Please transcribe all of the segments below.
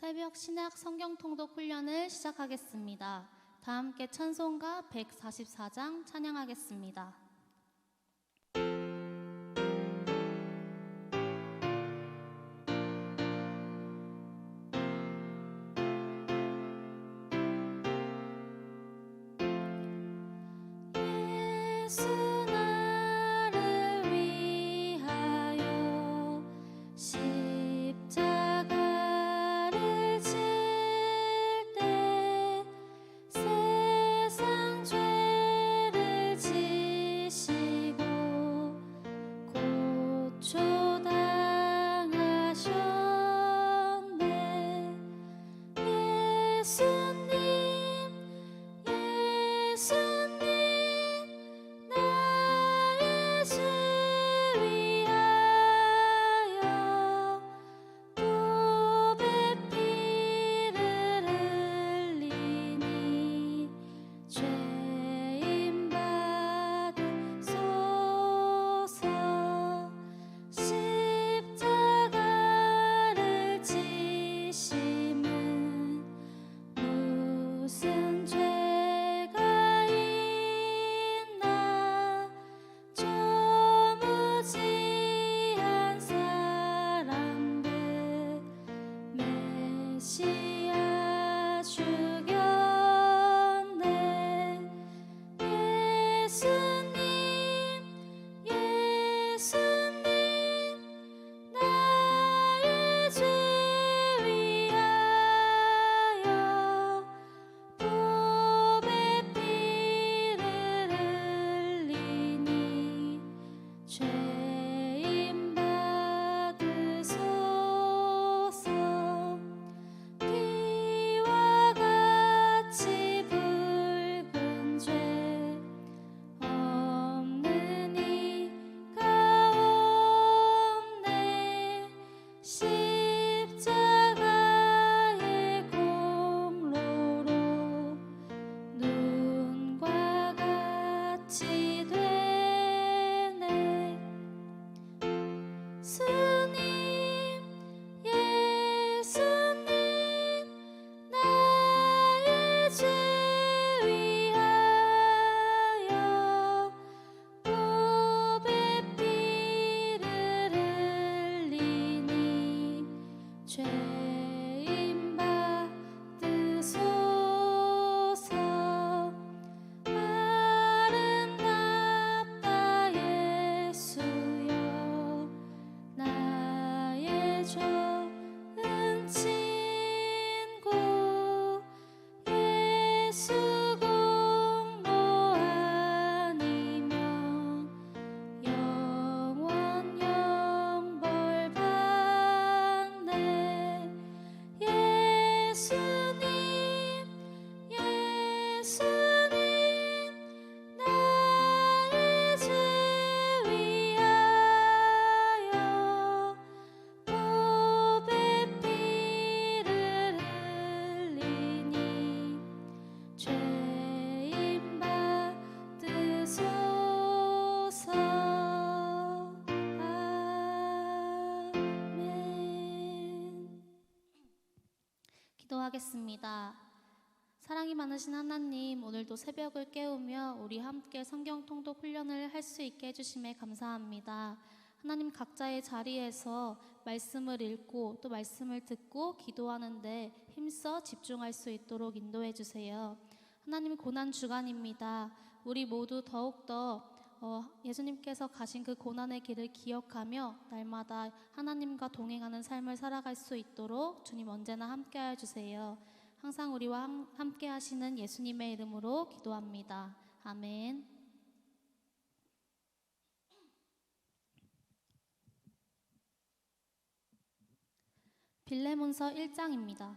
새벽 신약 성경 통독 훈련을 시작하겠습니다. 다 함께 찬송가 144장 찬양하겠습니다. 기도하겠습니다. 사랑이 많으신 하나님, 오늘도 새벽을 깨우며 우리 함께 성경 통독 훈련을 할 수 있게 해주심에 감사합니다. 하나님, 각자의 자리에서 말씀을 읽고 또 말씀을 듣고 기도하는데 힘써 집중할 수 있도록 인도해 주세요. 하나님, 고난 주간입니다. 우리 모두 더욱더 예수님께서 가신 그 고난의 길을 기억하며 날마다 하나님과 동행하는 삶을 살아갈 수 있도록 주님 언제나 함께하여 주세요. 항상 우리와 함께 하시는 예수님의 이름으로 기도합니다. 아멘. 빌레몬서 1장입니다.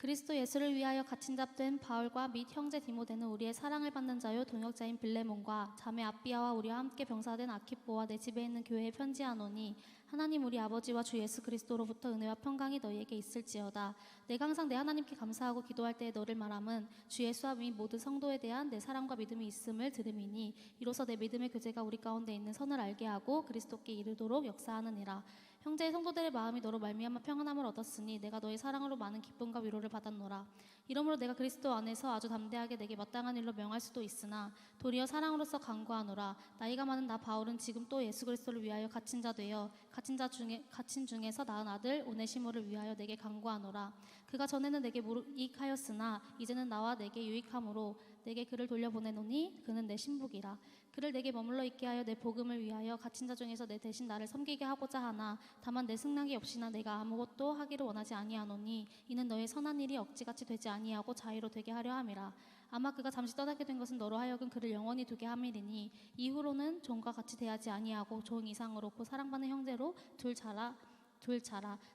그리스도 예수를 위하여 갇힌 잡된 바울과 및 형제 디모데는 우리의 사랑을 받는 자요 동역자인 빌레몬과 자매 아비아와 우리와 함께 병사된 아키포와 내 집에 있는 교회에 편지하노니 하나님 우리 아버지와 주 예수 그리스도로부터 은혜와 평강이 너희에게 있을지어다. 내가 항상 내 하나님께 감사하고 기도할 때에 너를 말함은 주 예수와 및 모든 성도에 대한 내 사랑과 믿음이 있음을 들음이니 이로써 내 믿음의 교제가 우리 가운데 있는 선을 알게 하고 그리스도께 이르도록 역사하느니라. 형제의 성도들의 마음이 너로 말미암아 평안함을 얻었으니 내가 너의 사랑으로 많은 기쁨과 위로를 받았노라. 이러므로 내가 그리스도 안에서 아주 담대하게 내게 마땅한 일로 명할 수도 있으나 도리어 사랑으로서 간구하노라. 나이가 많은 나 바울은 지금 또 예수 그리스도를 위하여 갇힌 자 되어 갇힌 중에서 낳은 아들 오네시모를 위하여 내게 간구하노라. 그가 전에는 내게 무익하였으나 이제는 나와 내게 유익함으로 내게 그를 돌려보내노니 그는 내 신복이라. 그를 내게 머물러 있게 하여 내 복음을 위하여 갇힌 자 중에서 내 대신 나를 섬기게 하고자 하나 다만 내 승낙이 없이나 내가 아무것도 하기를 원하지 아니하노니 이는 너의 선한 일이 억지같이 되지 아니하고 자유로 되게 하려 함이라. 아마 그가 잠시 떠나게 된 것은 너로 하여금 그를 영원히 두게 함이리니 이후로는 종과 같이 대하지 아니하고 종 이상으로 곧 사랑받는 형제로 둘 자라.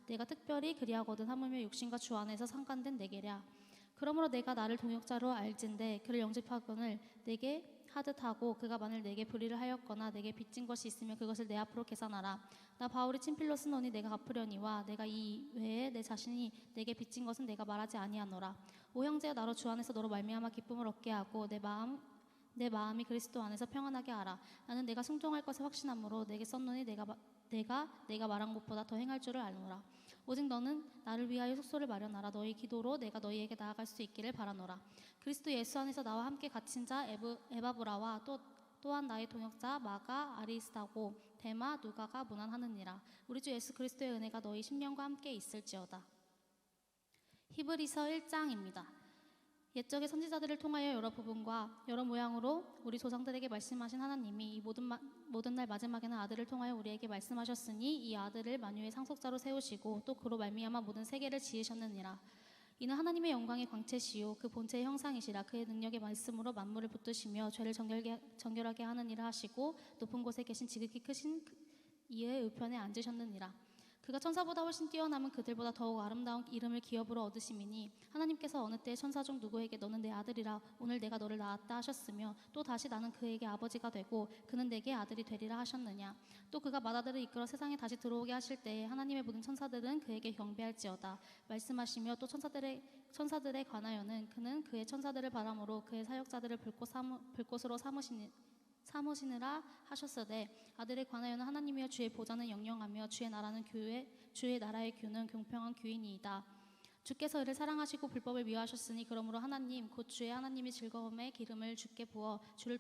내가 특별히 그리하거든 하물며 육신과 주 안에서 상관된 내게랴. 그러므로 내가 나를 동역자로 알진대 그를 영접하거늘 내게 하듯 하고 그가 만일 내게 불의를 하였거나 내게 빚진 것이 있으면 그것을 내 앞으로 계산하라. 나 바울이 친필로 쓰노니 내가 갚으려니와 내가 이 외에 내 자신이 내게 빚진 것은 내가 말하지 아니하노라. 오 형제여 나로 주 안에서 너로 말미암아 기쁨을 얻게 하고 내 마음이 그리스도 안에서 평안하게 하라. 나는 내가 순종할 것을 확신함으로 내게 썼노니 내가 말한 것보다 더 행할 줄을 알노라. 오직 너는 나를 위하여 숙소를 마련하라. 너희 기도로 내가 너희에게 나아갈 수 있기를 바라노라. 그리스도 예수 안에서 나와 함께 갇힌 자 에바브라와 또한 나의 동역자 마가 아리스타고 데마 누가가 문안하느니라. 우리 주 예수 그리스도의 은혜가 너희 심령과 함께 있을지어다. 히브리서 1장입니다. 옛적의 선지자들을 통하여 여러 부분과 여러 모양으로 우리 조상들에게 말씀하신 하나님이 이 모든 날 마지막에는 아들을 통하여 우리에게 말씀하셨으니 이 아들을 만유의 상속자로 세우시고 또 그로 말미암아 모든 세계를 지으셨느니라. 이는 하나님의 영광의 광채시요 그 본체의 형상이시라. 그의 능력의 말씀으로 만물을 붙드시며 죄를 정결하게 하는 일을 하시고 높은 곳에 계신 지극히 크신 이의 우편에 앉으셨느니라. 그가 천사보다 훨씬 뛰어남은 그들보다 더욱 아름다운 이름을 기업으로 얻으심이니 하나님께서 어느 때에 천사 중 누구에게 너는 내 아들이라 오늘 내가 너를 낳았다 하셨으며 또 다시 나는 그에게 아버지가 되고 그는 내게 아들이 되리라 하셨느냐. 또 그가 맏아들을 이끌어 세상에 다시 들어오게 하실 때에 하나님의 모든 천사들은 그에게 경배할지어다 말씀하시며 또 천사들에 관하여는 그는 그의 천사들을 바람으로 그의 사역자들을 불꽃으로 삼으시느라 하셨으되 아들에 관하여는 하나님이여 주의 보좌는 영영하며 주의 나라의 규는 공평한 규이니이다. 주께서 이를 사랑하시고 불법을 미워하셨으니 그러므로 하나님 곧 주의 하나님이 즐거움의 기름을 주께 부어 주를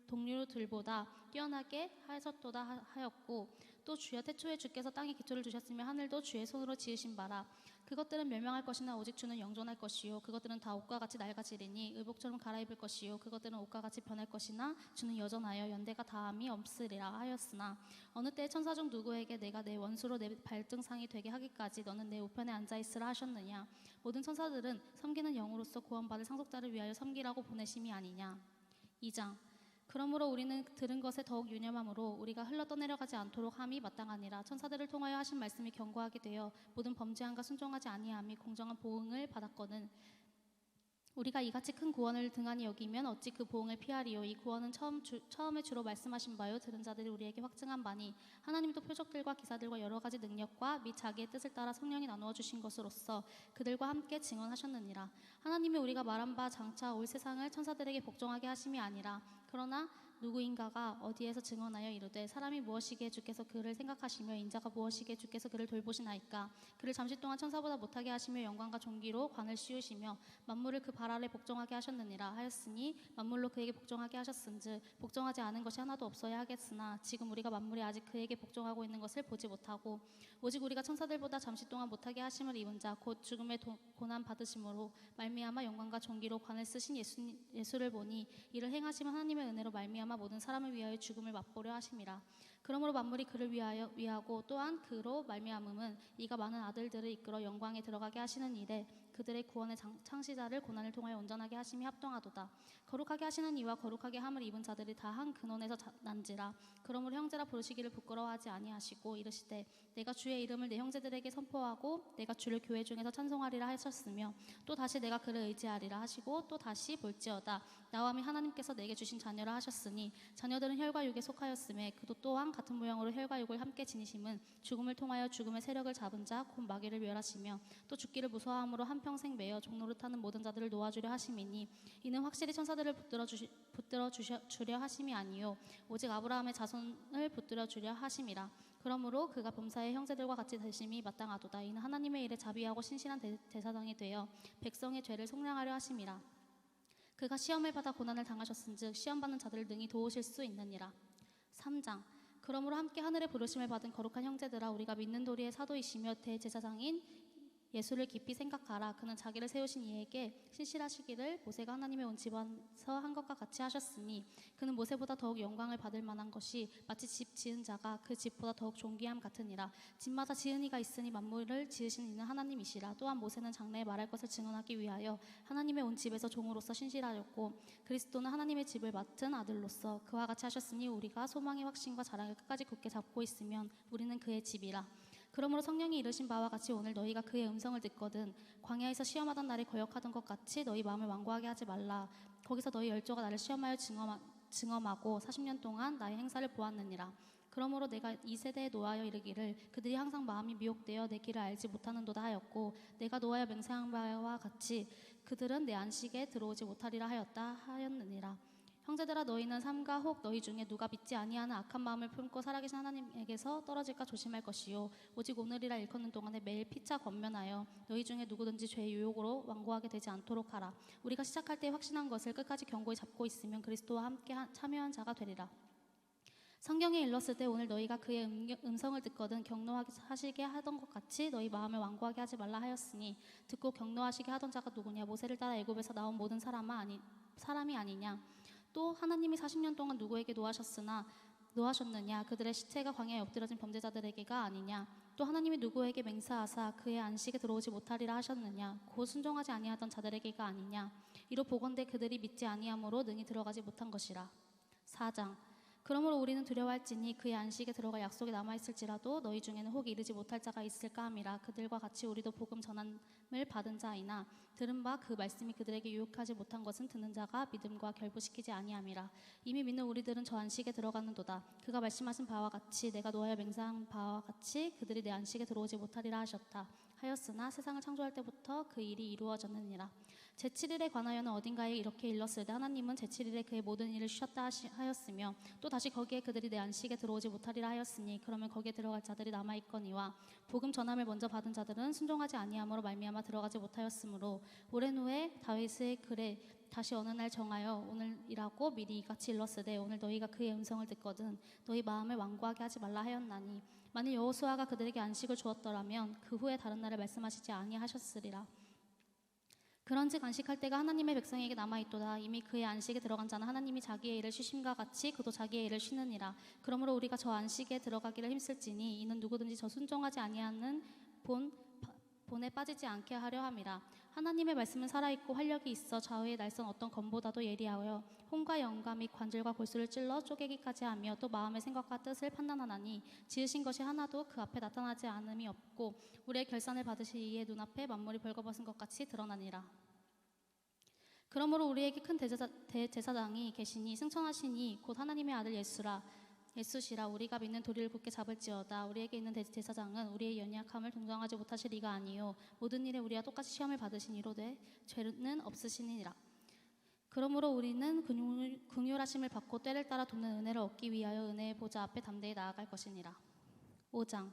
동류들보다 뛰어나게 하셨도다 하였고 또 주여 태초에 주께서 땅에 기초를 두셨으며 하늘도 주의 손으로 지으신 바라. 그것들은 멸망할 것이나 오직 주는 영존할 것이요 그것들은 다 옷과 같이 낡아지리니 의복처럼 갈아입을 것이요 그것들은 옷과 같이 변할 것이나 주는 여전하여 연대가 다함이 없으리라 하였으나 어느 때에 천사 중 누구에게 내가 내 원수로 내 발등상이 되게 하기까지 너는 내 우편에 앉아있으라 하셨느냐. 모든 천사들은 섬기는 영으로서 구원받을 상속자를 위하여 섬기라고 보내심이 아니냐. 2장. 그러므로 우리는 들은 것에 더욱 유념함으로 우리가 흘러 떠내려가지 않도록 함이 마땅하니라. 천사들을 통하여 하신 말씀이 견고하게 되어 모든 범죄함과 순종하지 아니함이 공정한 보응을 받았거든. 우리가 이같이 큰 구원을 등한히 여기면 어찌 그 보응을 피하리요. 이 구원은 처음에 주로 말씀하신 바요 들은 자들이 우리에게 확증한 바니 하나님도 표적들과 기사들과 여러 가지 능력과 및 자기의 뜻을 따라 성령이 나누어 주신 것으로서 그들과 함께 증언하셨느니라. 하나님이 우리가 말한 바 장차 올 세상을 천사들에게 복종하게 하심이 아니라 그러나 누구인가가 어디에서 증언하여 이르되 사람이 무엇이기에 주께서 그를 생각하시며 인자가 무엇이기에 주께서 그를 돌보시나이까. 그를 잠시 동안 천사보다 못하게 하시며 영광과 존귀로 관을 씌우시며 만물을 그 발 아래 복종하게 하셨느니라 하였으니 만물로 그에게 복종하게 하셨은즉 복종하지 않은 것이 하나도 없어야 하겠으나 지금 우리가 만물이 아직 그에게 복종하고 있는 것을 보지 못하고 오직 우리가 천사들보다 잠시 동안 못하게 하심을 입은 자 곧 죽음의 고난 받으심으로 말미암아 영광과 존귀로 관을 쓰신 예수를 보니 이를 행하시면 하나님의 은혜로 말미암아 모든 사람을 위하여 죽음을 맛보려 하심이라. 그러므로 만물이 그를 위하고 또한 그로 말미암음은 이가 많은 아들들을 이끌어 영광에 들어가게 하시는 일에 그들의 구원의 창시자를 고난을 통하여 온전하게 하심이 합당하도다. 거룩하게 하시는 이와 거룩하게 함을 입은 자들이 다 한 근원에서 난지라. 그러므로 형제라 부르시기를 부끄러워하지 아니하시고 이르시되 내가 주의 이름을 내 형제들에게 선포하고 내가 주를 교회 중에서 찬송하리라 하셨으며 또 다시 내가 그를 의지하리라 하시고 또 다시 볼지어다 나와 및 하나님께서 내게 주신 자녀라 하셨으니 자녀들은 혈과 육에 속하였음에 그도 또한 같은 모양으로 혈과 육을 함께 지니심은 죽음을 통하여 죽음의 세력을 잡은 자 곧 마귀를 멸하시며 또 죽기를 무서워함으로 한평생 매여 종노릇하는 모든 자들을 놓아주려 하심이니 이는 확실히 천사들을 붙들어 주려 하심이 아니요 오직 아브라함의 자손을 붙들어 주려 하심이라. 그러므로 그가 범사의 형제들과 같이 되심이 마땅하도다. 이는 하나님의 일에 자비하고 신실한 대사장이 되어 백성의 죄를 속량하려 하심이라. 그가 시험을 받아 고난을 당하셨은즉 시험받는 자들을 능히 도우실 수 있느니라. 3장. 그러므로 함께 하늘의 부르심을 받은 거룩한 형제들아, 우리가 믿는 도리의 사도이시며 대제사장인 예수를 깊이 생각하라. 그는 자기를 세우신 이에게 신실하시기를 모세가 하나님의 온 집안서 한 것과 같이 하셨으니 그는 모세보다 더욱 영광을 받을 만한 것이 마치 집 지은 자가 그 집보다 더욱 존귀함 같으니라. 집마다 지은 이가 있으니 만물을 지으신 이는 하나님이시라. 또한 모세는 장래에 말할 것을 증언하기 위하여 하나님의 온 집에서 종으로서 신실하였고 그리스도는 하나님의 집을 맡은 아들로서 그와 같이 하셨으니 우리가 소망의 확신과 자랑을 끝까지 굳게 잡고 있으면 우리는 그의 집이라. 그러므로 성령이 이르신 바와 같이 오늘 너희가 그의 음성을 듣거든 광야에서 시험하던 날에 거역하던 것 같이 너희 마음을 완고하게 하지 말라. 거기서 너희 열조가 나를 시험하여 증험하고 40년 동안 나의 행사를 보았느니라. 그러므로 내가 이 세대에 노하여 이르기를 그들이 항상 마음이 미혹되어 내 길을 알지 못하는도다 하였고 내가 노하여 맹세한 바와 같이 그들은 내 안식에 들어오지 못하리라 하였느니라. 형제들아, 너희는 삼가 혹 너희 중에 누가 믿지 아니하는 악한 마음을 품고 살아계신 하나님에게서 떨어질까 조심할 것이요 오직 오늘이라 일컫는 동안에 매일 피차 권면하여 너희 중에 누구든지 죄의 유혹으로 완고하게 되지 않도록 하라. 우리가 시작할 때 확신한 것을 끝까지 견고히 잡고 있으면 그리스도와 함께 참여한 자가 되리라. 성경에 일렀을 때 오늘 너희가 그의 음성을 듣거든 경노하시게 하던 것 같이 너희 마음을 완고하게 하지 말라 하였으니 듣고 경노하시게 하던 자가 누구냐? 모세를 따라 애굽에서 나온 모든 사람이 아니냐? 또 하나님이 40년 동안 누구에게 노하셨느냐? 그들의 시체가 광야에 엎드려진 범죄자들에게가 아니냐? 또 하나님이 누구에게 맹세하사 그의 안식에 들어오지 못하리라 하셨느냐? 곧 순종하지 아니하던 자들에게가 아니냐? 이로 보건대 그들이 믿지 아니함으로 능히 들어가지 못한 것이라. 4장. 그러므로 우리는 두려워할지니 그의 안식에 들어가 약속이 남아있을지라도 너희 중에는 혹 이르지 못할 자가 있을까 함이라. 그들과 같이 우리도 복음 전함을 받은 자이나 들은 바 그 말씀이 그들에게 유혹하지 못한 것은 듣는 자가 믿음과 결부시키지 아니함이라. 이미 믿는 우리들은 저 안식에 들어가는도다. 그가 말씀하신 바와 같이 내가 노하여 맹세한 바와 같이 그들이 내 안식에 들어오지 못하리라 하였으나 세상을 창조할 때부터 그 일이 이루어졌느니라. 제7일에 관하여는 어딘가에 이렇게 일렀으되 하나님은 제7일에 그의 모든 일을 쉬었다 하였으며 또 다시 거기에 그들이 내 안식에 들어오지 못하리라 하였으니 그러면 거기에 들어갈 자들이 남아있거니와 복음 전함을 먼저 받은 자들은 순종하지 아니함으로 말미암아 들어가지 못하였으므로 오랜 후에 다윗의 글에 다시 어느 날 정하여 오늘이라고 미리 이같이 일렀으되 오늘 너희가 그의 음성을 듣거든 너희 마음을 완고하게 하지 말라 하였나니 만일 여호수아가 그들에게 안식을 주었더라면 그 후에 다른 날을 말씀하시지 아니하셨으리라. 그런즉 안식할 때가 하나님의 백성에게 남아있도다. 이미 그의 안식에 들어간 자는 하나님이 자기의 일을 쉬심과 같이 그도 자기의 일을 쉬느니라. 그러므로 우리가 저 안식에 들어가기를 힘쓸지니 이는 누구든지 저 순종하지 아니하는 본에 빠지지 않게 하려 함이라. 하나님의 말씀은 살아있고 활력이 있어 좌우의 날선 어떤 검보다도 예리하여 혼과 영과 및 관절과 골수를 찔러 쪼개기까지 하며 또 마음의 생각과 뜻을 판단하나니 지으신 것이 하나도 그 앞에 나타나지 않음이 없고 우리의 결산을 받으실 이의 눈앞에 만물이 벌거벗은 것 같이 드러나니라. 그러므로 우리에게 큰 대제사장이 계시니 승천하시니 곧 하나님의 아들 예수시라. 우리가 믿는 도리를 굳게 잡을지어다. 우리에게 있는 대제사장은 우리의 연약함을 동정하지 못하실 이가 아니요 모든 일에 우리와 똑같이 시험을 받으신 이로되 죄는 없으시니라. 그러므로 우리는 긍휼하심을 받고 때를 따라 돕는 은혜를 얻기 위하여 은혜의 보좌 앞에 담대히 나아갈 것이니라. 5장.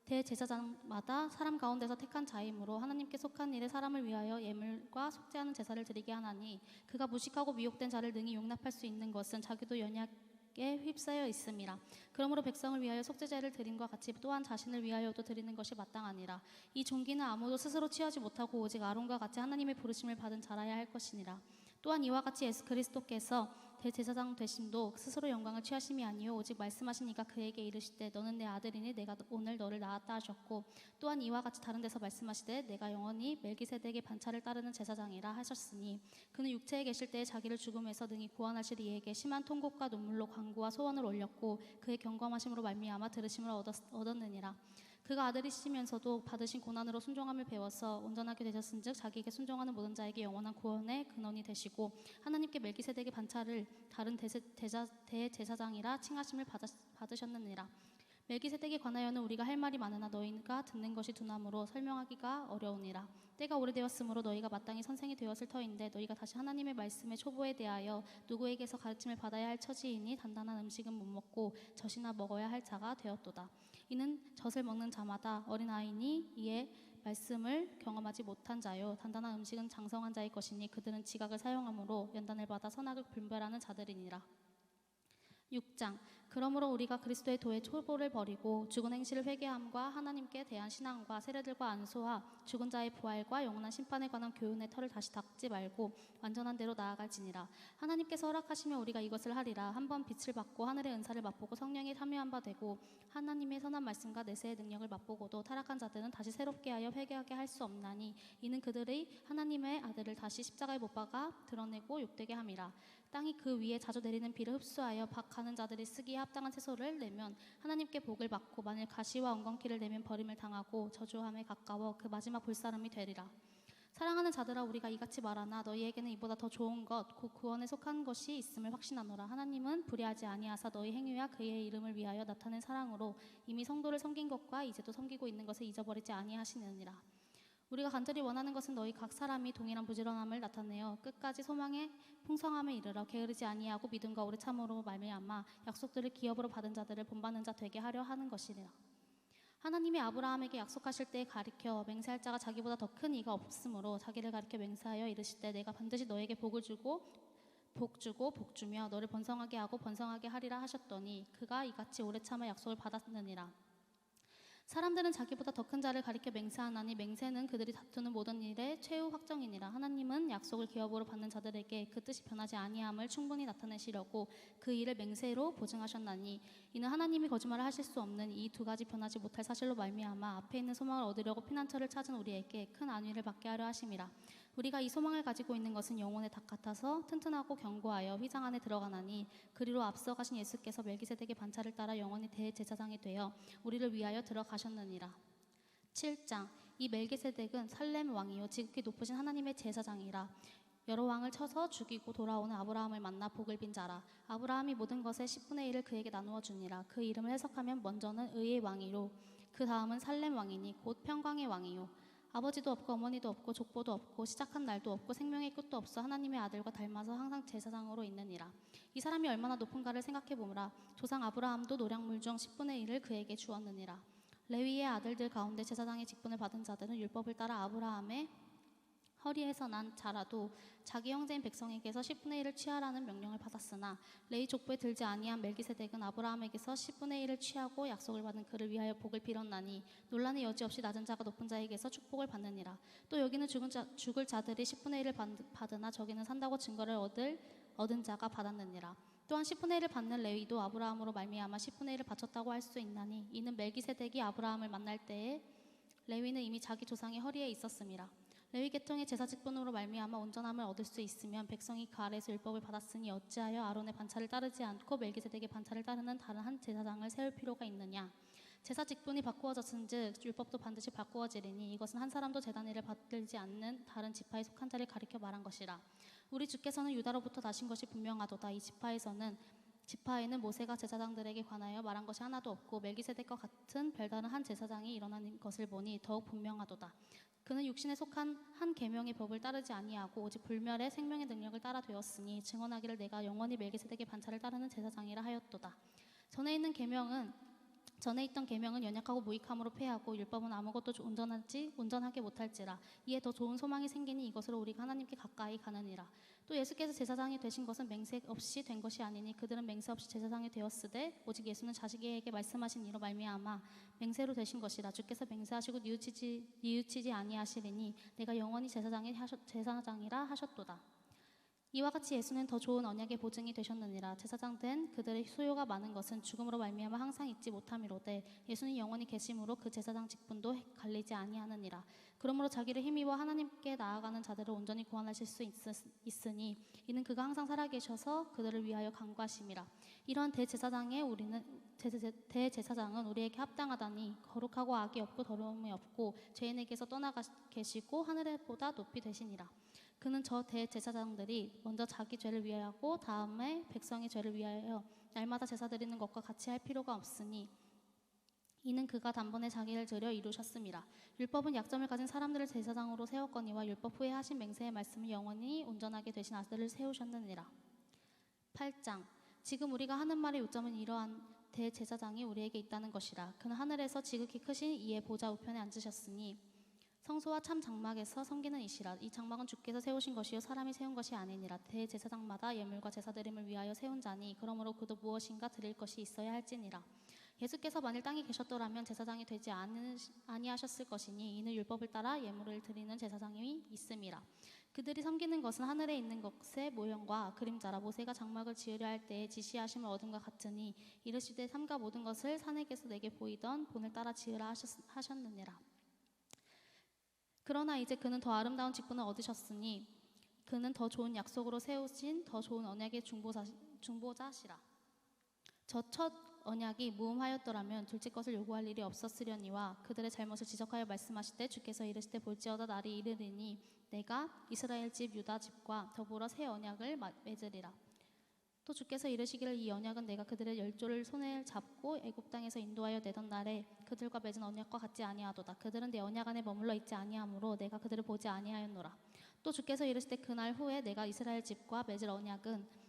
대제사장마다 사람 가운데서 택한 자이므로 하나님께 속한 일에 사람을 위하여 예물과 속죄하는 제사를 드리게 하나니 그가 무식하고 미혹된 자를 능히 용납할 수 있는 것은 자기도 연약에 휩싸여 있음이라. 그러므로 백성을 위하여 속죄제를 드림과 같이 또한 자신을 위하여도 드리는 것이 마땅하니라. 이 종기는 아무도 스스로 취하지 못하고 오직 아론과 같이 하나님의 부르심을 받은 자라야 할 것이니라. 또한 이와 같이 예수 그리스도께서 대제사장 되심도 스스로 영광을 취하심이 아니요 오직 말씀하신 이가 그에게 이르시되 너는 내 아들이니 내가 오늘 너를 낳았다 하셨고 또한 이와 같이 다른 데서 말씀하시되 내가 영원히 멜기세덱의 반차를 따르는 제사장이라 하셨으니 그는 육체에 계실 때에 자기를 죽음에서 능히 구원하실 이에게 심한 통곡과 눈물로 간구와 소원을 올렸고 그의 경건하심으로 말미암아 들으심을 얻었느니라. 그가 아들이시면서도 받으신 고난으로 순종함을 배워서 온전하게 되셨은즉 자기에게 순종하는 모든 자에게 영원한 구원의 근원이 되시고 하나님께 멜기세덱의 반차를 다른 대제사장이라 칭하심을 받으셨느니라. 멜기세덱에 관하여는 우리가 할 말이 많으나 너희가 듣는 것이 둔함으로 설명하기가 어려우니라. 때가 오래되었으므로 너희가 마땅히 선생이 되었을 터인데 너희가 다시 하나님의 말씀의 초보에 대하여 누구에게서 가르침을 받아야 할 처지이니 단단한 음식은 못 먹고 젖이나 먹어야 할 자가 되었도다. 이는 젖을 먹는 자마다 어린아이니 이에 말씀을 경험하지 못한 자요 단단한 음식은 장성한 자의 것이니 그들은 지각을 사용함으로 연단을 받아 선악을 분별하는 자들이니라. 6장. 그러므로 우리가 그리스도의 도의 초보를 버리고 죽은 행실을 회개함과 하나님께 대한 신앙과 세례들과 안수와 죽은 자의 부활과 영원한 심판에 관한 교훈의 털을 다시 닦지 말고 완전한 대로 나아갈지니라. 하나님께서 허락하시면 우리가 이것을 하리라. 한번 빛을 받고 하늘의 은사를 맛보고 성령에 참여한 바 되고 하나님의 선한 말씀과 내세의 능력을 맛보고도 타락한 자들은 다시 새롭게 하여 회개하게 할 수 없나니 이는 그들의 하나님의 아들을 다시 십자가에 못 박아 드러내고 욕되게 함이라. 땅이 그 위에 자주 내리는 비를 흡수하여 박하는 자들이 쓰기에 합당한 채소를 내면 하나님께 복을 받고 만일 가시와 엉겅퀴를 내면 버림을 당하고 저주함에 가까워 그 마지막 불사름이 되리라. 사랑하는 자들아 우리가 이같이 말하나 너희에게는 이보다 더 좋은 것 곧 구원에 속한 것이 있음을 확신하노라. 하나님은 불의하지 아니하사 너희 행위와 그의 이름을 위하여 나타낸 사랑으로 이미 성도를 섬긴 것과 이제도 섬기고 있는 것을 잊어버리지 아니하시느니라. 우리가 간절히 원하는 것은 너희 각 사람이 동일한 부지런함을 나타내어 끝까지 소망의 풍성함에 이르러 게으르지 아니하고 믿음과 오래 참으로 말미암아 약속들을 기업으로 받은 자들을 본받는 자 되게 하려 하는 것이니라. 하나님이 아브라함에게 약속하실 때에 가리켜 맹세할 자가 자기보다 더 큰 이가 없으므로 자기를 가리켜 맹세하여 이르실 때 내가 반드시 너에게 복을 주고 복 주며 너를 번성하게 하고 번성하게 하리라 하셨더니 그가 이같이 오래 참아 약속을 받았느니라. 사람들은 자기보다 더 큰 자를 가리켜 맹세하나니 맹세는 그들이 다투는 모든 일의 최후 확정이니라. 하나님은 약속을 기업으로 받는 자들에게 그 뜻이 변하지 아니함을 충분히 나타내시려고 그 일을 맹세로 보증하셨나니 이는 하나님이 거짓말을 하실 수 없는 이 두 가지 변하지 못할 사실로 말미암아 앞에 있는 소망을 얻으려고 피난처를 찾은 우리에게 큰 안위를 받게 하려 하심이라. 우리가 이 소망을 가지고 있는 것은 영혼의 닭 같아서 튼튼하고 견고하여 휘장 안에 들어가나니 그리로 앞서 가신 예수께서 멜기세덱의 반차를 따라 영원히 대제사장이 되어 우리를 위하여 들어가셨느니라. 7장. 이 멜기세덱은 살렘 왕이요 지극히 높으신 하나님의 제사장이라. 여러 왕을 쳐서 죽이고 돌아오는 아브라함을 만나 복을 빈 자라. 아브라함이 모든 것의 10분의 1을 그에게 나누어 주니라. 그 이름을 해석하면 먼저는 의의 왕이로 그 다음은 살렘 왕이니 곧 평강의 왕이요 아버지도 없고 어머니도 없고 족보도 없고 시작한 날도 없고 생명의 끝도 없어 하나님의 아들과 닮아서 항상 제사장으로 있느니라. 이 사람이 얼마나 높은가를 생각해 보므라. 조상 아브라함도 노량물 중 10분의 1을 그에게 주었느니라. 레위의 아들들 가운데 제사장의 직분을 받은 자들은 율법을 따라 아브라함의 허리에서 난 자라도 자기 형제인 백성에게서 10분의 1을 취하라는 명령을 받았으나 레위 족보에 들지 아니한 멜기세덱은 아브라함에게서 10분의 1을 취하고 약속을 받은 그를 위하여 복을 빌었나니 논란의 여지 없이 낮은 자가 높은 자에게서 축복을 받느니라. 또 여기는 죽을 자들이 10분의 1을 받으나 저기는 산다고 증거를 얻은 자가 받았느니라. 또한 10분의 1을 받는 레위도 아브라함으로 말미암아 10분의 1을 바쳤다고 할 수 있나니 이는 멜기세덱이 아브라함을 만날 때에 레위는 이미 자기 조상의 허리에 있었음이라. 레위 계통의 제사 직분으로 말미암아 온전함을 얻을 수 있으면 백성이 그 아래에서 율법을 받았으니 어찌하여 아론의 반차를 따르지 않고 멜기세덱의 반차를 따르는 다른 한 제사장을 세울 필요가 있느냐. 제사 직분이 바꾸어졌은즉 율법도 반드시 바꾸어지리니 이것은 한 사람도 제단 일을 받들지 않는 다른 지파에 속한 자를 가리켜 말한 것이라. 우리 주께서는 유다로부터 나신 것이 분명하도다. 이 지파에는 모세가 제사장들에게 관하여 말한 것이 하나도 없고 멜기세덱과 같은 별다른 한 제사장이 일어나는 것을 보니 더욱 분명하도다. 그는 육신에 속한 한 계명의 법을 따르지 아니하고 오직 불멸의 생명의 능력을 따라 되었으니 증언하기를 내가 영원히 멜기세덱의 반차를 따르는 제사장이라 하였도다. 전에 있던 계명은 연약하고 무익함으로 패하고 율법은 아무것도 온전하게 못할지라. 이에 더 좋은 소망이 생기니 이것으로 우리가 하나님께 가까이 가느니라. 또 예수께서 제사장이 되신 것은 맹세 없이 된 것이 아니니 그들은 맹세 없이 제사장이 되었으되 오직 예수는 자식에게 말씀하신 이로 말미암아 맹세로 되신 것이라. 주께서 맹세하시고 뉘우치지 아니하시리니 내가 영원히 제사장이라 하셨도다. 이와 같이 예수는 더 좋은 언약의 보증이 되셨느니라. 제사장 된 그들의 수요가 많은 것은 죽음으로 말미암아 항상 잊지 못함이로되 예수는 영원히 계심으로 그 제사장 직분도 갈리지 아니하느니라. 그러므로 자기를 힘입어 하나님께 나아가는 자들을 온전히 구원하실 수 있으니 이는 그가 항상 살아계셔서 그들을 위하여 간구하심이라. 이러한 대제사장은 우리에게 합당하다니 거룩하고 악이 없고 더러움이 없고 죄인에게서 떠나가 계시고 하늘보다 높이 되시니라. 그는 저 대제사장들이 먼저 자기 죄를 위하고 다음에 백성의 죄를 위하여 날마다 제사 드리는 것과 같이 할 필요가 없으니 이는 그가 단번에 자기를 드려 이루셨음이라. 율법은 약점을 가진 사람들을 제사장으로 세웠거니와 율법 후에 하신 맹세의 말씀을 영원히 온전하게 되신 아들을 세우셨느니라. 8장. 지금 우리가 하는 말의 요점은 이러한 대제사장이 우리에게 있다는 것이라. 그는 하늘에서 지극히 크신 이의 보좌 우편에 앉으셨으니 성소와 참 장막에서 섬기는 이시라. 이 장막은 주께서 세우신 것이요 사람이 세운 것이 아니니라. 대제사장마다 예물과 제사 드림을 위하여 세운 자니 그러므로 그도 무엇인가 드릴 것이 있어야 할지니라. 예수께서 만일 땅에 계셨더라면 제사장이 되지 아니하셨을 것이니 이는 율법을 따라 예물을 드리는 제사장이 있음이라. 그들이 섬기는 것은 하늘에 있는 것의 모형과 그림자라. 모세가 장막을 지으려 할 때에 지시하심을 얻음과 같으니 이르시되 삼가 모든 것을 산에게서 내게 보이던 본을 따라 지으라 하셨느니라. 그러나 이제 그는 더 아름다운 직분을 얻으셨으니 그는 더 좋은 약속으로 세우신 더 좋은 언약의 중보자시라. 저 첫 언약이 무음하였더라면 둘째 것을 요구할 일이 없었으려니와 그들의 잘못을 지적하여 말씀하실 때 주께서 이르시되 볼지어다 날이 이르리니 내가 이스라엘 집 유다 집과 더불어 새 언약을 맺으리라. 또 주께서 이르시기를 이 언약은 내가 그들의 열조를 손에 잡고 애굽 땅에서 인도하여 내던 날에 그들과 맺은 언약과 같지 아니하도다. 그들은 내 언약 안에 머물러 있지 아니하므로 내가 그들을 보지 아니하였노라. 또 주께서 이르시되 그날 후에 내가 이스라엘 집과 맺을 언약은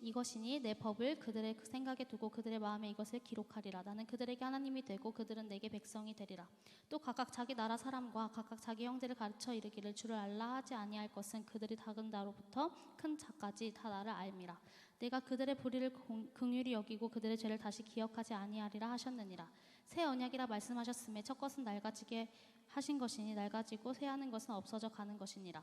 이것이니 내 법을 그들의 생각에 두고 그들의 마음에 이것을 기록하리라. 나는 그들에게 하나님이 되고 그들은 내게 백성이 되리라. 또 각각 자기 나라 사람과 각각 자기 형제를 가르쳐 이르기를 주를 알라 하지 아니할 것은 그들이 작은 자로부터 큰 자까지 다 나를 알미라. 내가 그들의 불의를 긍휼히 여기고 그들의 죄를 다시 기억하지 아니하리라 하셨느니라. 새 언약이라 말씀하셨음에 첫 것은 낡아지게 하신 것이니 낡아지고 쇠하는 것은 없어져 가는 것이니라.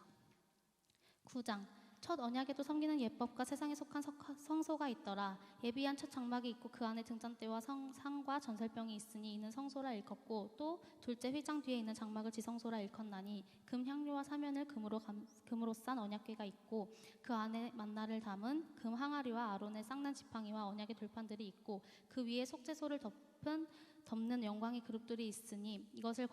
9장. 첫 언약에도 섬기는 예법과 세상에 속한 성소가 있더라. 예비한 첫 장막이 있고 그 안에 등잔대와 상과 전설병이 있으니 이는 성소라 일컫고 또 둘째 휘장 뒤에 있는 장막을 지성소라 일컫나니 금 향료와 사면을 금으로 싼 언약궤가 있고 그 안에 만나를 담은 금 항아리와 아론의 쌍난 지팡이와 언약의 돌판들이 있고 그 위에 속죄소를 덮는 영광의 그룹들이 있으니 이것을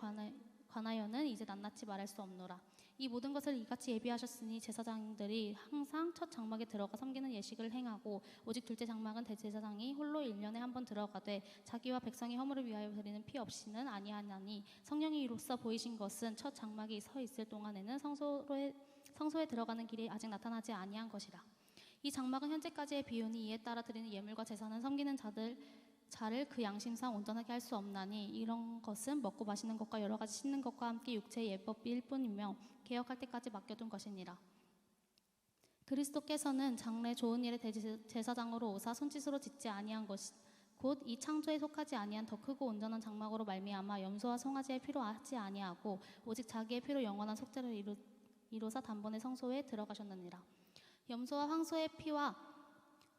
관하여는 이제 낱낱이 말할 수 없노라. 이 모든 것을 이같이 예비하셨으니 제사장들이 항상 첫 장막에 들어가 섬기는 예식을 행하고 오직 둘째 장막은 대제사장이 홀로 1년에 한 번 들어가되 자기와 백성의 허물을 위하여 드리는 피 없이는 아니하나니 성령이 이로써 보이신 것은 첫 장막이 서 있을 동안에는 성소에 들어가는 길이 아직 나타나지 아니한 것이라. 이 장막은 현재까지의 비유니 이에 따라 드리는 예물과 제사는 섬기는 자를 그 양심상 온전하게 할 수 없나니 이런 것은 먹고 마시는 것과 여러 가지 씻는 것과 함께 육체의 예법일 뿐이며 개혁할 때까지 맡겨둔 것이니라. 그리스도께서는 장래 좋은 일의 대제사장으로 오사 손짓으로 짓지 아니한 것 곧 이 창조에 속하지 아니한 더 크고 온전한 장막으로 말미암아 염소와 송아지의 피로 하지 아니하고 오직 자기의 피로 영원한 속죄를 이루사 단번에 성소에 들어가셨느니라. 염소와 황소의 피와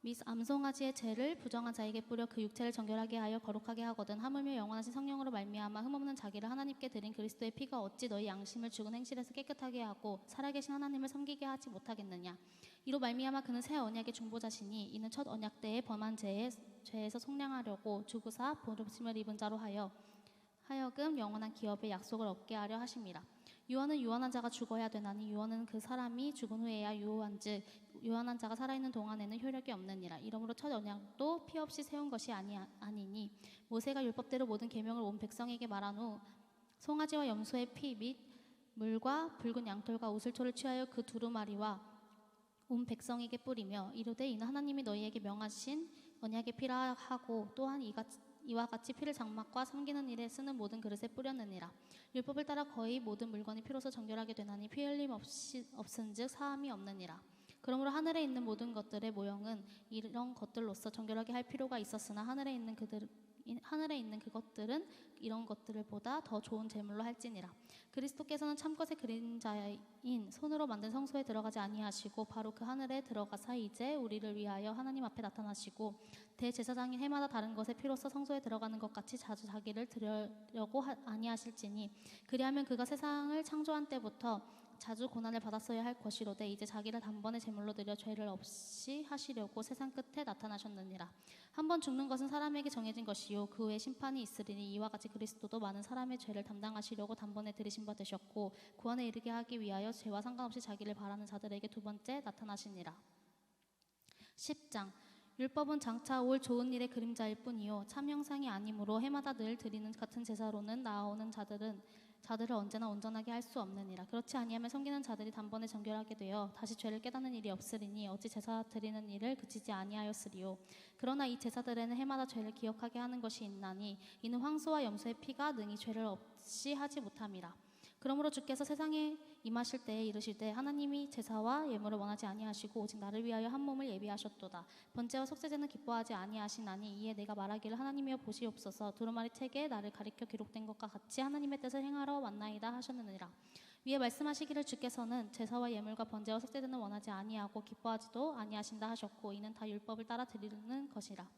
및 암송아지의 죄를 부정한 자에게 뿌려 그 육체를 정결하게 하여 거룩하게 하거든 하물며 영원하신 성령으로 말미암아 흠없는 자기를 하나님께 드린 그리스도의 피가 어찌 너희 양심을 죽은 행실에서 깨끗하게 하고 살아계신 하나님을 섬기게 하지 못하겠느냐. 이로 말미암아 그는 새 언약의 중보자시니 이는 첫 언약 때에 범한 죄에서 속량하려고 죽으사 부르심을 입은 자로 하여금 영원한 기업의 약속을 얻게 하려 하심이라. 유언은 유언한 자가 죽어야 되나니 유언은 그 사람이 죽은 후에야 유언한즉 유언한 자가 살아있는 동안에는 효력이 없느니라. 이러므로 첫 언약도 피 없이 세운 것이 아니니 모세가 율법대로 모든 계명을 온 백성에게 말한 후 송아지와 염소의 피 및 물과 붉은 양털과 우슬초를 취하여 그 두루마리와 온 백성에게 뿌리며 이르되 이는 하나님이 너희에게 명하신 언약의 피라 하고 또한 이와 같이 피를 장막과 섬기는 일에 쓰는 모든 그릇에 뿌렸느니라. 율법을 따라 거의 모든 물건이 피로서 정결하게 되나니 피 흘림 없은즉 사함이 없느니라. 그러므로 하늘에 있는 모든 것들의 모형은 이런 것들로서 정결하게 할 필요가 있었으나 하늘에 있는 그것들은 이런 것들보다 더 좋은 제물로 할지니라. 그리스도께서는 참것의 그림자인 손으로 만든 성소에 들어가지 아니하시고 바로 그 하늘에 들어가사 이제 우리를 위하여 하나님 앞에 나타나시고 대제사장이 해마다 다른 것의 피로써 성소에 들어가는 것 같이 자주 자기를 드리려고 아니하실지니 그리하면 그가 세상을 창조한 때부터 자주 고난을 받았어야 할 것이로되 이제 자기를 단번에 제물로 드려 죄를 없이 하시려고 세상 끝에 나타나셨느니라. 한번 죽는 것은 사람에게 정해진 것이요 그 후에 심판이 있으리니 이와 같이 그리스도도 많은 사람의 죄를 담당하시려고 단번에 들이신 바 되셨고 구원에 이르게 하기 위하여 죄와 상관없이 자기를 바라는 자들에게 두 번째 나타나시니라. 10장. 율법은 장차 올 좋은 일의 그림자일 뿐이요 참 형상이 아니므로 해마다 늘 드리는 같은 제사로는 나아오는 자들은 자들을 언제나 온전하게 할 수 없느니라. 그렇지 아니하면 섬기는 자들이 단번에 정결하게 되어 다시 죄를 깨닫는 일이 없으리니 어찌 제사 드리는 일을 그치지 아니하였으리요. 그러나 이 제사들에는 해마다 죄를 기억하게 하는 것이 있나니 이는 황소와 염소의 피가 능히 죄를 없이 하지 못함이라. 그러므로 주께서 세상에 임하실 때에 이르실 때 하나님이 제사와 예물을 원하지 아니하시고 오직 나를 위하여 한 몸을 예비하셨도다. 번제와 속죄제는 기뻐하지 아니하시나니 이에 내가 말하기를 하나님이여 보시옵소서 두루마리 책에 나를 가리켜 기록된 것과 같이 하나님의 뜻을 행하러 왔나이다 하셨느니라. 위에 말씀하시기를 주께서는 제사와 예물과 번제와 속죄제는 원하지 아니하고 기뻐하지도 아니하신다 하셨고 이는 다 율법을 따라 드리는 것이라.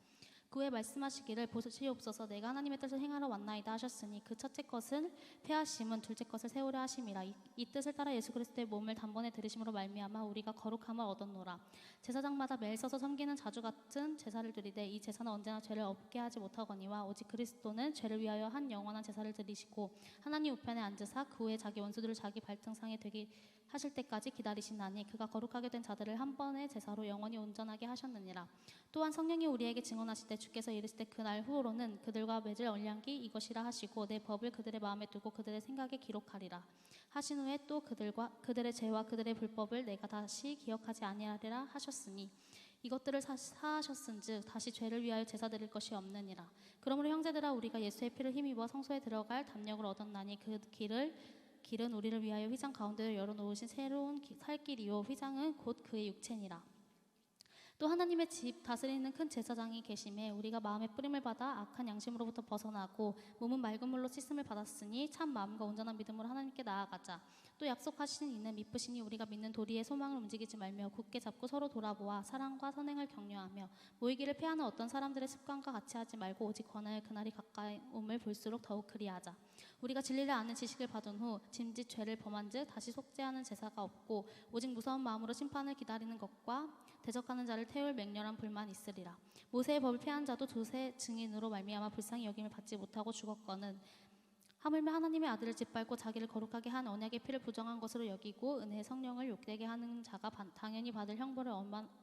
그 후에 말씀하시기를 보시옵소서 내가 하나님의 뜻을 행하러 왔나이다 하셨으니 그 첫째 것은 폐하심은 둘째 것을 세우려 하심이라. 이 뜻을 따라 예수 그리스도의 몸을 단번에 들으심으로 말미암아 우리가 거룩함을 얻었노라. 제사장마다 매일 서서 섬기는 자주 같은 제사를 드리되 이 제사는 언제나 죄를 없게 하지 못하거니와 오직 그리스도는 죄를 위하여 한 영원한 제사를 드리시고 하나님 우편에 앉으사 그 후에 자기 원수들을 자기 발등상에 되게 하실 때까지 기다리시나니 그가 거룩하게 된 자들을 한 번의 제사로 영원히 온전하게 하셨느니라. 또한 성령이 우리에게 증언하실 때 주께서 이르실 때 그날 후로는 그들과 맺을 언약이 이것이라 하시고 내 법을 그들의 마음에 두고 그들의 생각에 기록하리라 하신 후에 또 그들의 죄와 그들의 불법을 내가 다시 기억하지 아니하리라 하셨으니 이것들을 사하셨은즉 다시 죄를 위하여 제사 드릴 것이 없느니라. 그러므로 형제들아 우리가 예수의 피를 힘입어 성소에 들어갈 담력을 얻었나니 그 길은 우리를 위하여 휘장 가운데로 열어놓으신 새로운 살 길이요 휘장은 곧 그의 육체니라. 또 하나님의 집 다스리는 큰 제사장이 계심에 우리가 마음의 뿌림을 받아 악한 양심으로부터 벗어나고 몸은 맑은 물로 씻음을 받았으니 참 마음과 온전한 믿음으로 하나님께 나아가자. 또 약속하신 이는 미쁘시니 우리가 믿는 도리의 소망을 움직이지 말며 굳게 잡고 서로 돌아보아 사랑과 선행을 격려하며 모이기를 패하는 어떤 사람들의 습관과 같이 하지 말고 오직 권하여 그날이 가까이 옴을 볼수록 더욱 그리하자. 우리가 진리를 아는 지식을 받은 후 짐짓 죄를 범한즉 다시 속죄하는 제사가 없고 오직 무서운 마음으로 심판을 기다리는 것과 대적하는 자를 태울 맹렬한 불만 있으리라. 모세의 법을 폐한 자도 두세 증인으로 말미암아 불쌍히 여김을 받지 못하고 죽었거늘 하물며 하나님의 아들을 짓밟고 자기를 거룩하게 한 언약의 피를 부정한 것으로 여기고 은혜의 성령을 욕되게 하는 자가 당연히 받을 형벌을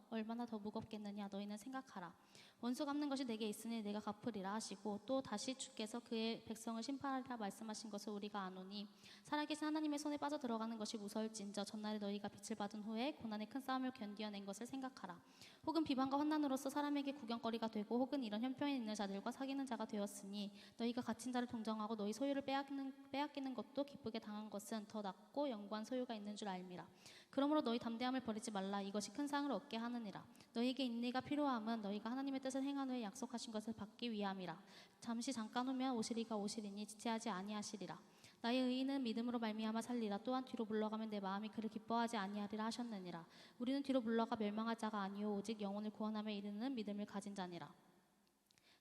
얼마나 더 무겁겠느냐 너희는 생각하라. 원수 갚는 것이 내게 있으니 내가 갚으리라 하시고 또 다시 주께서 그의 백성을 심판하리라 말씀하신 것을 우리가 아노니 살아계신 하나님의 손에 빠져 들어가는 것이 무서울진저 전날에 너희가 빛을 받은 후에 고난의 큰 싸움을 견디어낸 것을 생각하라. 혹은 비방과 환난으로서 사람에게 구경거리가 되고 혹은 이런 형편에 있는 자들과 사귀는 자가 되었으니 너희가 갇힌 자를 동정하고 너희 소유를 빼앗기는 것도 기쁘게 당한 것은 더 낫고 영구한 소유가 있는 줄 알미라. 그러므로 너희 담대함을 버리지 말라. 이것이 큰 상을 얻게 하느니라. 너희에게 인내가 필요함은 너희가 하나님의 뜻을 행한 후에 약속하신 것을 받기 위함이라. 잠깐 후면 오시리가 오시리니 지체하지 아니하시리라. 나의 의인은 믿음으로 말미암아 살리라. 또한 뒤로 물러가면 내 마음이 그를 기뻐하지 아니하리라 하셨느니라. 우리는 뒤로 물러가 멸망할 자가 아니요 오직 영혼을 구원함에 이르는 믿음을 가진 자니라.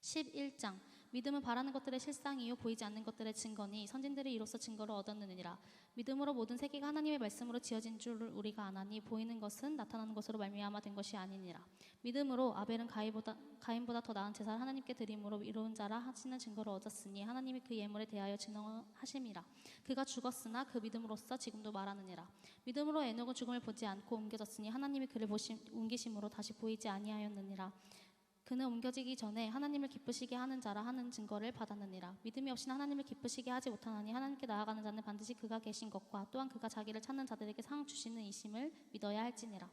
11장 믿음은 바라는 것들의 실상이요 보이지 않는 것들의 증거니 선진들이 이로써 증거를 얻었느니라. 믿음으로 모든 세계가 하나님의 말씀으로 지어진 줄 우리가 아나니 보이는 것은 나타나는 것으로 말미암아 된 것이 아니니라. 믿음으로 아벨은 가인보다 더 나은 제사를 하나님께 드림으로 이로운 자라 하시는 증거를 얻었으니 하나님이 그 예물에 대하여 증언하심이라. 그가 죽었으나 그 믿음으로써 지금도 말하느니라. 믿음으로 에녹은 죽음을 보지 않고 옮겨졌으니 하나님이 그를 옮기심으로 다시 보이지 아니하였느니라. 그는 옮겨지기 전에 하나님을 기쁘시게 하는 자라 하는 증거를 받았느니라. 믿음이 없이는 하나님을 기쁘시게 하지 못하나니 하나님께 나아가는 자는 반드시 그가 계신 것과 또한 그가 자기를 찾는 자들에게 상 주시는 이심을 믿어야 할지니라.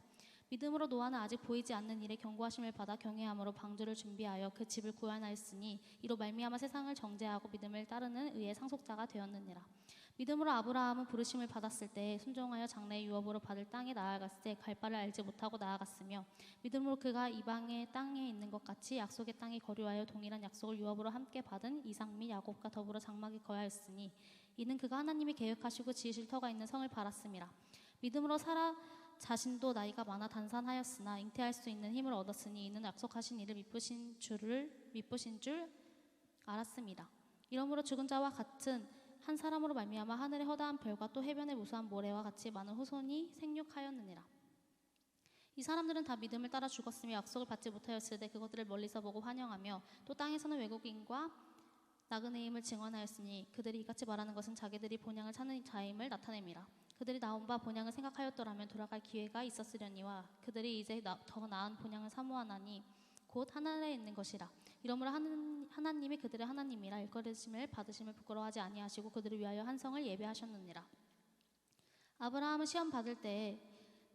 믿음으로 노아는 아직 보이지 않는 일에 경고하심을 받아 경외함으로 방주를 준비하여 그 집을 구원하였으니 이로 말미암아 세상을 정죄하고 믿음을 따르는 의의 상속자가 되었느니라. 믿음으로 아브라함은 부르심을 받았을 때 순종하여 장래의 유업으로 받을 땅에 나아갔을 때 갈 바를 알지 못하고 나아갔으며 믿음으로 그가 이방의 땅에 있는 것 같이 약속의 땅에 거류하여 동일한 약속을 유업으로 함께 받은 이삭 및 야곱과 더불어 장막에 거하였으니 이는 그가 하나님이 계획하시고 지으실 터가 있는 성을 바랐음이라. 믿음으로 사라 자신도 나이가 많아 단산하였으나 잉태할 수 있는 힘을 얻었으니 이는 약속하신 이를 미쁘신 줄 알았음이라. 이러므로 죽은 자와 같은 한 사람으로 말미암아 하늘의 허다한 별과 또 해변의 무수한 모래와 같이 많은 후손이 생육하였느니라. 이 사람들은 다 믿음을 따라 죽었으며 약속을 받지 못하였을 때 그것들을 멀리서 보고 환영하며 또 땅에서는 외국인과 나그네임을 증언하였으니 그들이 이같이 말하는 것은 자기들이 본향을 찾는 자임을 나타냄이라. 그들이 나온 바 본향을 생각하였더라면 돌아갈 기회가 있었으려니와 그들이 이제 더 나은 본향을 사모하나니 곧 하늘에 있는 것이라. 이러므로 하나님이 그들의 하나님이라 일컬으심을 받으심을 부끄러워하지 아니하시고 그들을 위하여 한 성을 예비하셨느니라. 아브라함은 시험 받을 때에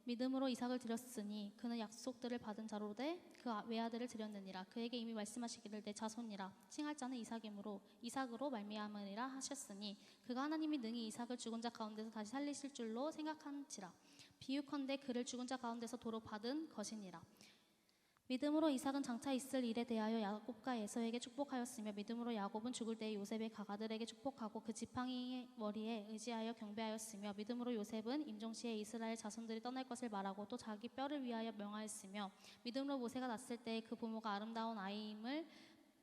믿음으로 이삭을 드렸으니 그는 약속들을 받은 자로되 그 외아들을 드렸느니라. 그에게 이미 말씀하시기를 내 자손이라 칭할 자는 이삭으로 말미암으리라 하셨으니 그가 하나님이 능히 이삭을 죽은 자 가운데서 다시 살리실 줄로 생각한지라. 비유컨대 그를 죽은 자 가운데서 도로 받은 것이니라. 믿음으로 이삭은 장차 있을 일에 대하여 야곱과 에서에게 축복하였으며 믿음으로 야곱은 죽을 때에 요셉의 가가들에게 축복하고 그 지팡이의 머리에 의지하여 경배하였으며 믿음으로 요셉은 임종시에 이스라엘 자손들이 떠날 것을 말하고 또 자기 뼈를 위하여 명하였으며 믿음으로 모세가 났을 때에 그 부모가 아름다운 아이임을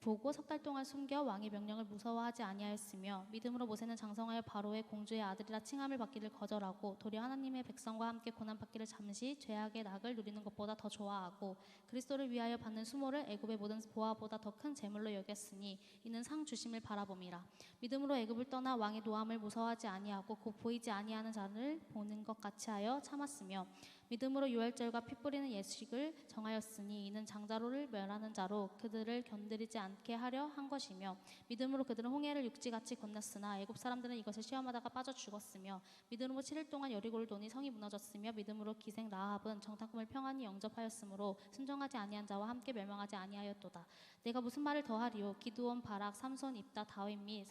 보고 석 달 동안 숨겨 왕의 명령을 무서워하지 아니하였으며 믿음으로 모세는 장성하여 바로의 공주의 아들이라 칭함을 받기를 거절하고 도리어 하나님의 백성과 함께 고난받기를 잠시 죄악의 낙을 누리는 것보다 더 좋아하고 그리스도를 위하여 받는 수모를 애굽의 모든 보화보다 더 큰 재물로 여겼으니 이는 상 주심을 바라봄이라. 믿음으로 애굽을 떠나 왕의 노함을 무서워하지 아니하고 곧 보이지 아니하는 자를 보는 것 같이 하여 참았으며 믿음으로 유월절과 피 뿌리는 예식을 정하였으니 이는 장자로를 멸하는 자로 그들을 건드리지 않게 하려 한 것이며 믿음으로 그들은 홍해를 육지같이 건넜으나 애굽 사람들은 이것을 시험하다가 빠져 죽었으며 믿음으로 7일 동안 여리고를 도니 성이 무너졌으며 믿음으로 기생 라합은 정탐꾼을 평안히 영접하였으므로 순종하지 아니한 자와 함께 멸망하지 아니하였도다. 내가 무슨 말을 더하리요? 기드온, 바락, 삼손, 입다, 다윗 및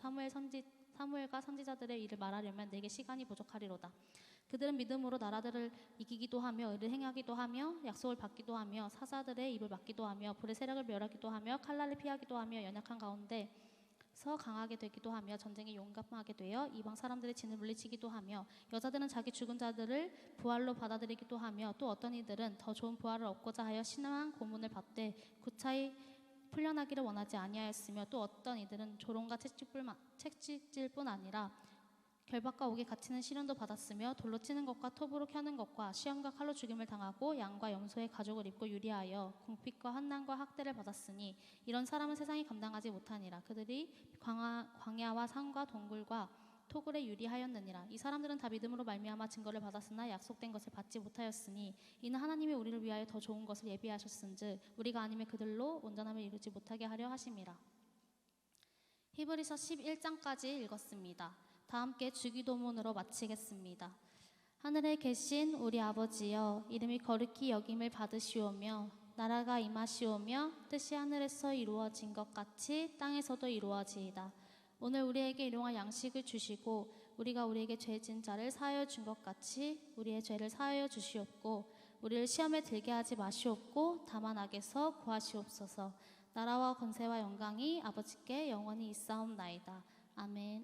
사무엘과 선지자들의 일을 말하려면 내게 시간이 부족하리로다. 그들은 믿음으로 나라들을 이기기도 하며 의를 행하기도 하며 약속을 받기도 하며 사자들의 입을 막기도 하며 불의 세력을 멸하기도 하며 칼날을 피하기도 하며 연약한 가운데서 강하게 되기도 하며 전쟁에 용감하게 되어 이방 사람들의 진을 물리치기도 하며 여자들은 자기 죽은 자들을 부활로 받아들이기도 하며 또 어떤 이들은 더 좋은 부활을 얻고자 하여 신앙 고문을 받되 구차히 풀려나기를 원하지 아니하였으며 또 어떤 이들은 조롱과 채찍질뿐 아니라 결박과 옥에 갇히는 시련도 받았으며 돌로 치는 것과 톱으로 켜는 것과 시험과 칼로 죽임을 당하고 양과 염소의 가죽을 입고 유리하여 궁핍과 환난과 학대를 받았으니 이런 사람은 세상이 감당하지 못하니라. 그들이 광야와 산과 동굴과 토굴에 유리하였느니라. 이 사람들은 다 믿음으로 말미암아 증거를 받았으나 약속된 것을 받지 못하였으니 이는 하나님이 우리를 위하여 더 좋은 것을 예비하셨은즉 우리가 아니면 그들로 온전함을 이루지 못하게 하려 하심이라. 히브리서 11장까지 읽었습니다. 다 함께 주기도문으로 마치겠습니다. 하늘에 계신 우리 아버지여, 이름이 거룩히 여김을 받으시오며 나라가 임하시오며 뜻이 하늘에서 이루어진 것 같이 땅에서도 이루어지이다. 오늘 우리에게 일용할 양식을 주시고 우리가 우리에게 죄 지은 자를 사하여 준 것 같이 우리의 죄를 사하여 주시옵고 우리를 시험에 들게 하지 마시옵고 다만 악에서 구하시옵소서. 나라와 권세와 영광이 아버지께 영원히 있사옵나이다. 아멘.